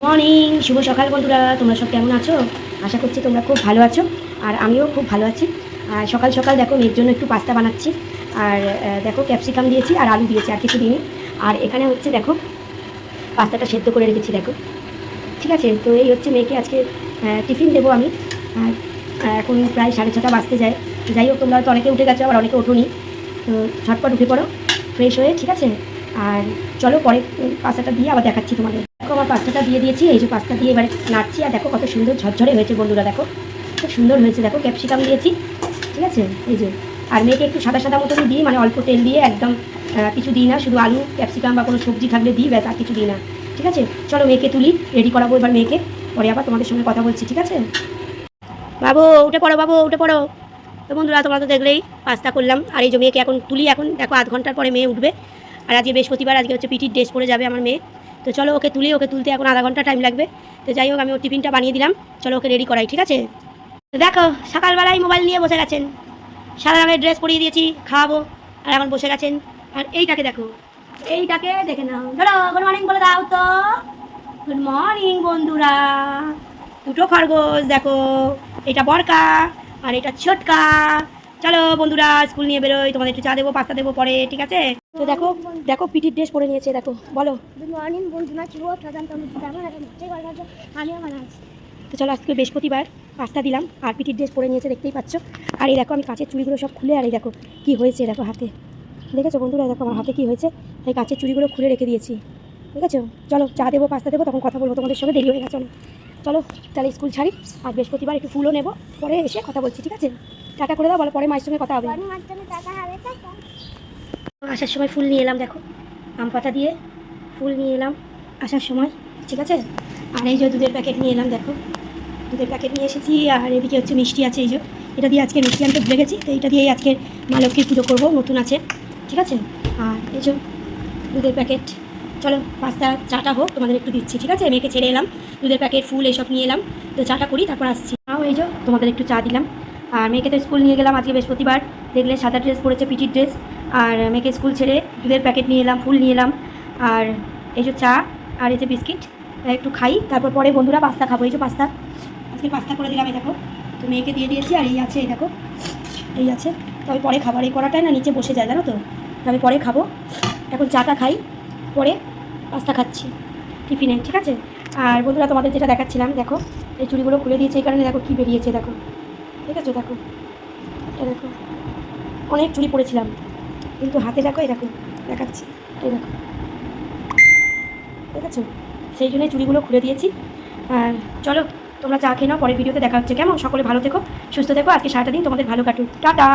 Morning, শুভ সকাল বন্ধুরা। তোমরা সব কেমন আছো? আশা করছি তোমরা খুব ভালো আছো, আর আমিও খুব ভালো আছি। আর সকাল সকাল দেখো মেয়ের জন্য একটু পাস্তা বানাচ্ছি। আর দেখো ক্যাপসিকাম দিয়েছি আর আলু দিয়েছি, আর কিছু দিইনি। আর এখানে হচ্ছে দেখো পাস্তাটা সেদ্ধ করে রেখেছি দেখো। ঠিক আছে, তো এই হচ্ছে মেয়েকে আজকে টিফিন দেবো আমি। আর এখন প্রায় 6:30 বাজতে যায়। যাই হোক, তোমরা হয়তো অনেকে উঠে গেছো, আবার অনেকে ওঠোনি। তো ঝটপট উঠে পড়ো ফ্রেশ হয়ে, ঠিক আছে? আর চলো পরে পাস্তাটা দিয়ে আবার দেখাচ্ছি তোমাদের। দেখো আমার পাস্তাটা দিয়ে দিয়েছি, এই যে পাস্তা দিয়ে এবারে নাড়ছি। আর দেখো কত সুন্দর ঝরঝরে হয়েছে বন্ধুরা, দেখো খুব সুন্দর হয়েছে। দেখো ক্যাপসিকাম দিয়েছি, ঠিক আছে? এই যে, আর মেয়েকে একটু সাদা সাদা মতনই দিই, মানে অল্প তেল দিয়ে, একদম কিছু দিই না, শুধু আলু ক্যাপসিকাম বা কোনো সবজি থাকলে দিই, ব্যাস, আর কিছু দিই না। ঠিক আছে, চলো মেয়েকে তুলি, রেডি করাবো এবার মেয়েকে, পরে আবার তোমাদের সঙ্গে কথা বলছি, ঠিক আছে? বাবু উঠে পড়ো, বাবু উঠে পড়ো। তো বন্ধুরা, তোমরা তো দেখলেই পাস্তা করলাম। আর এই যে মেয়েকে এখন তুলি, এখন দেখো আধ ঘন্টার পরে মেয়ে উঠবে। আর আজকে বৃহস্পতিবার, আজকে হচ্ছে পিটির ড্রেস পরে যাবে আমার মেয়ে। তো চলো ওকে তুলি, ওকে তুলতে এখন আধা ঘন্টা টাইম লাগবে। তো যাই হোক, আমি ওর টিফিনটা বানিয়ে দিলাম, চলো ওকে রেডি করাই, ঠিক আছে? দেখো সকালবেলায় মোবাইল নিয়ে বসে গেছেন, সাদা রঙের ড্রেস পরিয়ে দিয়েছি, খাওয়াবো, আর এখন বসে গেছেন। আর এইটাকে দেখো, এইটাকে দেখে নাও, ধরো গুড মর্নিং বলে দাও তো। গুড মর্নিং বন্ধুরা। দুটো খরগোশ দেখো, এটা বড়কা আর এটা ছোটকা। চলো বন্ধুরা, স্কুল নিয়ে বেরোই, তোমাদের একটু চা দেবো, পাস্তা দেবো পরে, ঠিক আছে? তো দেখো দেখো পিটির ড্রেস পরে নিয়েছে, দেখো বলো। গুড মর্নিং বন্ধুরা, শুভ সকাল। কেমন আছেন? আমিও ভালো আছি। তো চলো, আজকে বৃহস্পতিবার, পাস্তা দিলাম আর পিটির ড্রেস পরে নিয়েছে, দেখতেই পাচ্ছ। আর এই দেখো আমি কাঁচের চুড়িগুলো সব খুলে, আর এই দেখো কী হয়েছে দেখো হাতে, দেখেছো বন্ধুরা? দেখো আমার হাতে কী হয়েছে, এই কাঁচের চুড়িগুলো খুলে রেখে দিয়েছি, ঠিক আছে? চলো চা দেবো, পাস্তা দেবো, তখন কথা বলবো তোমাদের সঙ্গে, দেরি হয়ে গেছে। চলো তাহলে স্কুল ছাড়ি, আর বৃহস্পতিবার একটু ফুলও নেবো, পরে এসে কথা বলছি, ঠিক আছে? টাটা করে দাও, বলো পরে মায়ের সঙ্গে কথা হবে। আসার সময় ফুল নিয়ে এলাম, দেখো আম পাতা দিয়ে ফুল নিয়ে এলাম আসার সময়, ঠিক আছে? আর এই যে দুধের প্যাকেট নিয়ে এলাম, দেখো দুধের প্যাকেট নিয়ে এসেছি। আর এদিকে হচ্ছে মিষ্টি আছে, এই যে এটা দিয়ে আজকে মিষ্টি আনতে ভুলে গেছি, তো এটা দিয়েই আজকে মা লক্ষ্মীর পুজো করবো, নতুন আছে, ঠিক আছে? আর এই যে দুধের প্যাকেট। চলো পাস্তা চাটা হোক, তোমাদের একটু দিচ্ছি, ঠিক আছে? মেয়েকে ছেড়ে এলাম, দুধের প্যাকেট ফুল এসব নিয়ে এলাম, তো চাটা করি তারপর আসছি। তাও এই যে তোমাদের একটু চা দিলাম। আর মেয়েকে তো স্কুল নিয়ে গেলাম, আজকে বৃহস্পতিবার, দেখলে সাদা ড্রেস পরেছে, পিটির ড্রেস। আর মেয়েকে স্কুল ছেড়ে দুধের প্যাকেট নিয়ে এলাম, ফুল নিয়ে এলাম, আর এই যে চা, আর এই যে বিস্কিট, একটু খাই, তারপর পরে বন্ধুরা পাস্তা খাবো। এই যে পাস্তা, আজকে পাস্তা করে দিলাম, এই দেখো, তো মেয়েকে দিয়ে দিয়েছি। আর এই আছে, এই দেখো এই আছে, তো আমি পরে খাবার, এই কড়াটায় না নিচে বসে যায়, জানো তো, আমি পরে খাবো। এখন চাটা খাই, পরে পাস্তা খাচ্ছি টিফিনে, ঠিক আছে? আর বন্ধুরা, তোমাদের যেটা দেখাচ্ছিলাম, দেখো এই চুড়িগুলো খুলে দিয়েছে, এই কারণে দেখো কী বেরিয়েছে, দেখো, ঠিক আছে? দেখো এটা, দেখো অনেক চুড়ি পরেছিলাম, কিন্তু হাতে দেখো, এই দেখো দেখাচ্ছি, এই দেখো, ঠিক আছে? সেই জন্যই চুড়িগুলো খুলে দিয়েছি। আর চলো তোমরা চা খেয়ে নাও, পরে ভিডিওতে দেখা হচ্ছে, কেমন? সকলে ভালো থেকো, সুস্থ থেকো, আজকে সারাটা দিন তোমাদের ভালো কাটুক, টাটা।